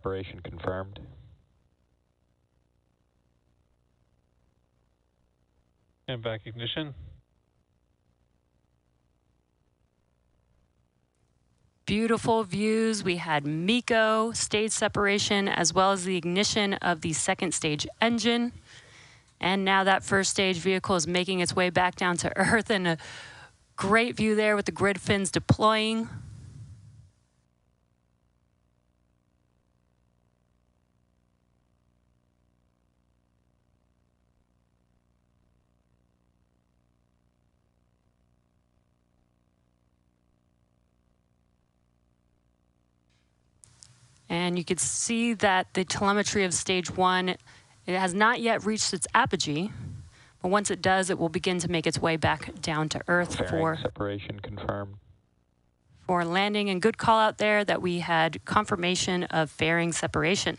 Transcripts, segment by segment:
Operation confirmed. And back ignition. Beautiful views. We had MECO, stage separation, as well as the ignition of the second stage engine. And now that first stage vehicle is making its way back down to Earth, and a great view there with the grid fins deploying. And you can see that the telemetry of stage one, it has not yet reached its apogee, but once it does, it will begin to make its way back down to Earth Fairing separation confirmed. For landing. And good call out there that we had confirmation of fairing separation.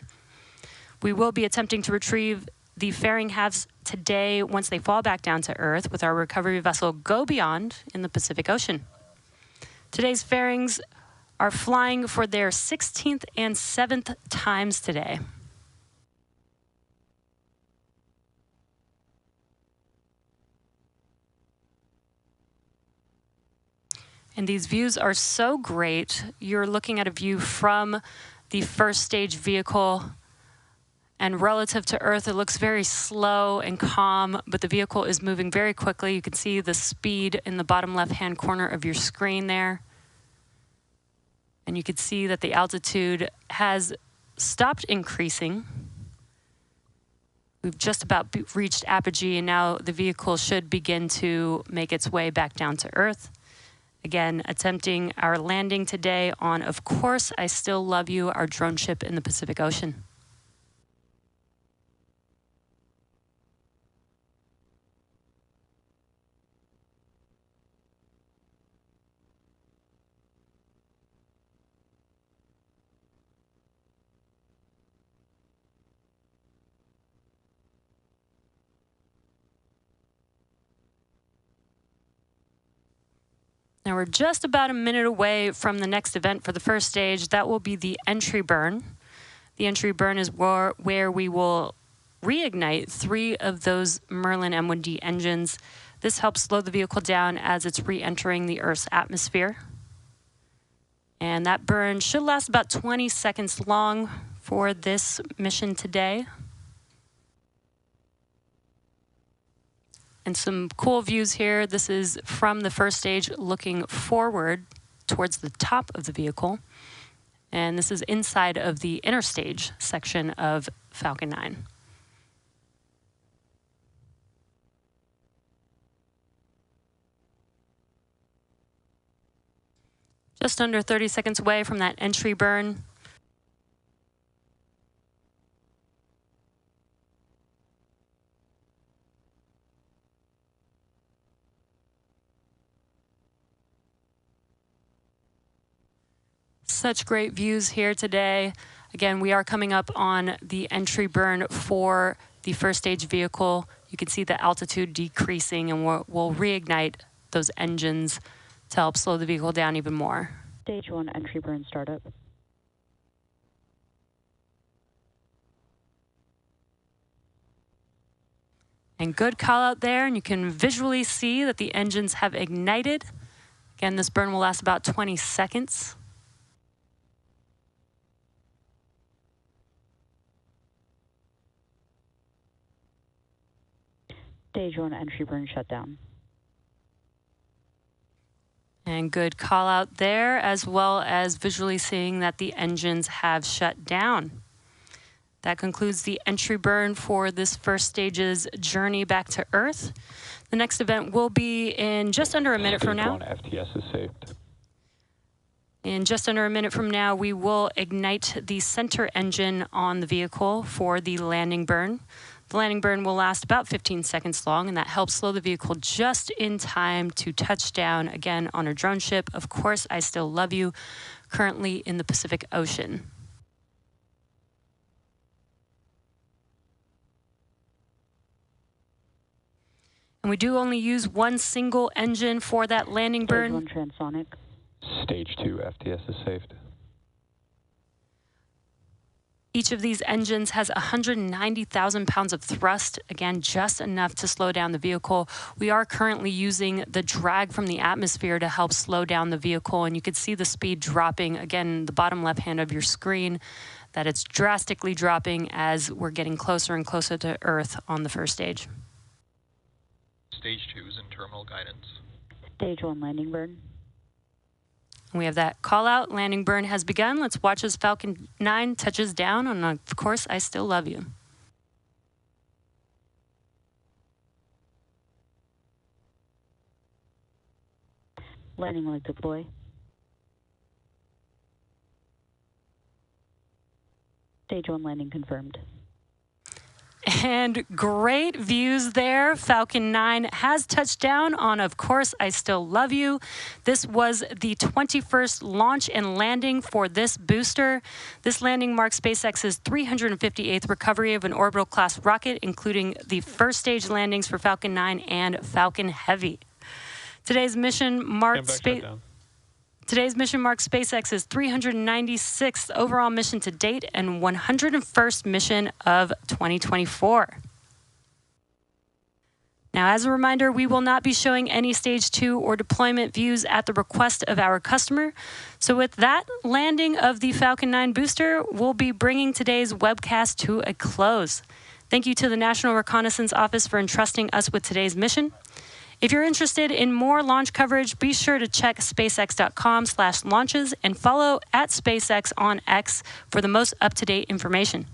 We will be attempting to retrieve the fairing halves today once they fall back down to Earth with our recovery vessel Go Beyond in the Pacific Ocean. Today's fairings are flying for their 16th and 7th times today. And these views are so great. You're looking at a view from the first stage vehicle, and relative to Earth, it looks very slow and calm, but the vehicle is moving very quickly. You can see the speed in the bottom left-hand corner of your screen there. And you can see that the altitude has stopped increasing. We've just about reached apogee, and now the vehicle should begin to make its way back down to Earth. Again, attempting our landing today on, of course, I Still Love You, our drone ship in the Pacific Ocean. Now we're just about a minute away from the next event for the first stage. That will be the entry burn. The entry burn is where we will reignite 3 of those Merlin M1D engines. This helps slow the vehicle down as it's re-entering the Earth's atmosphere. And that burn should last about 20 seconds long for this mission today. And some cool views here. This is from the first stage looking forward towards the top of the vehicle. And this is inside of the inner stage section of Falcon 9. Just under 30 seconds away from that entry burn. Such great views here today. Again, we are coming up on the entry burn for the first stage vehicle. You can see the altitude decreasing, and we'll reignite those engines to help slow the vehicle down even more. Stage 1 entry burn startup. And good call out there, and you can visually see that the engines have ignited. Again, this burn will last about 20 seconds. Stage 1 entry burn shutdown. And good call out there, as well as visually seeing that the engines have shut down. That concludes the entry burn for this first stage's journey back to Earth. The next event will be in just under a minute from now. FTS is saved. In just under a minute from now, we will ignite the center engine on the vehicle for the landing burn. The landing burn will last about 15 seconds long, and that helps slow the vehicle just in time to touch down again on a drone ship. Of course, I Still Love You, currently in the Pacific Ocean. And we do only use one single engine for that landing burn. Stage 1 transonic. Stage 2 FTS is saved. Each of these engines has 190,000 pounds of thrust, again, just enough to slow down the vehicle. We are currently using the drag from the atmosphere to help slow down the vehicle, and you can see the speed dropping, again, the bottom left hand of your screen, that it's drastically dropping as we're getting closer and closer to Earth on the first stage. Stage 2 is in terminal guidance. Stage 1 landing burn. We have that call out. Landing burn has begun. Let's watch as Falcon 9 touches down on, of course, I Still Love You. Landing leg deploy. Stage 1 landing confirmed. And great views there. Falcon 9 has touched down on, of course, I Still Love You. This was the 21st launch and landing for this booster. This landing marks SpaceX's 358th recovery of an orbital class rocket, including the first stage landings for Falcon 9 and Falcon Heavy. Today's mission marked SpaceX's 396th overall mission to date and 101st mission of 2024. Now, as a reminder, we will not be showing any Stage 2 or deployment views at the request of our customer. So with that landing of the Falcon 9 booster, we'll be bringing today's webcast to a close. Thank you to the National Reconnaissance Office for entrusting us with today's mission. If you're interested in more launch coverage, be sure to check spacex.com/launches and follow @SpaceX on X for the most up-to-date information.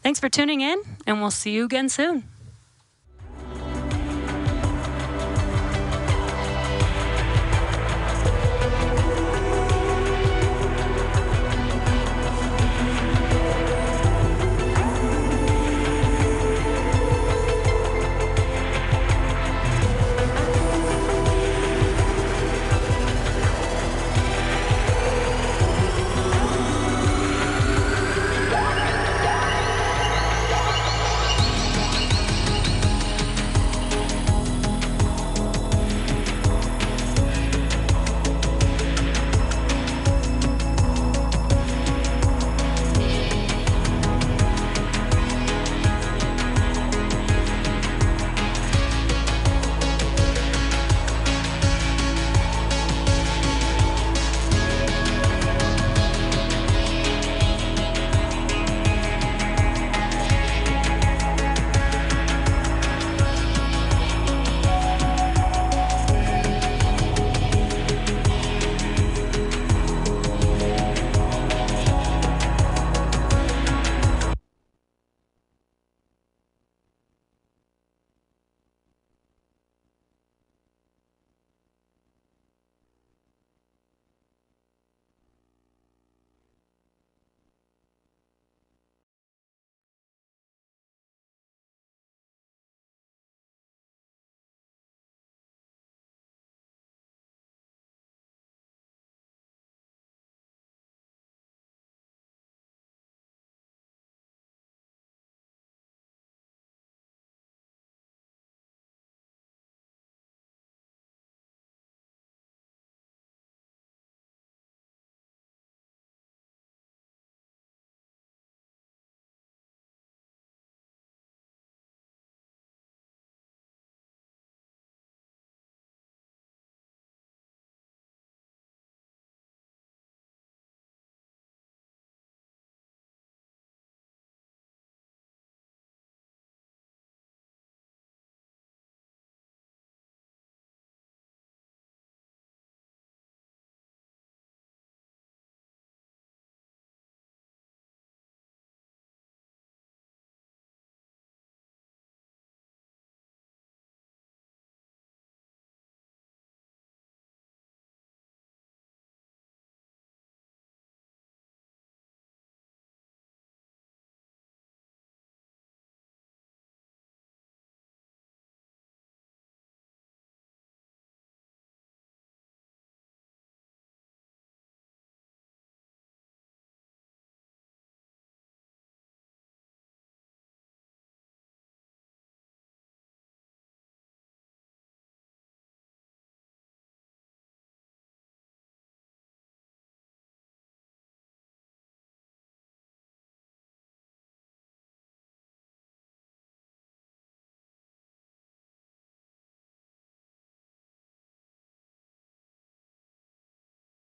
Thanks for tuning in, and we'll see you again soon.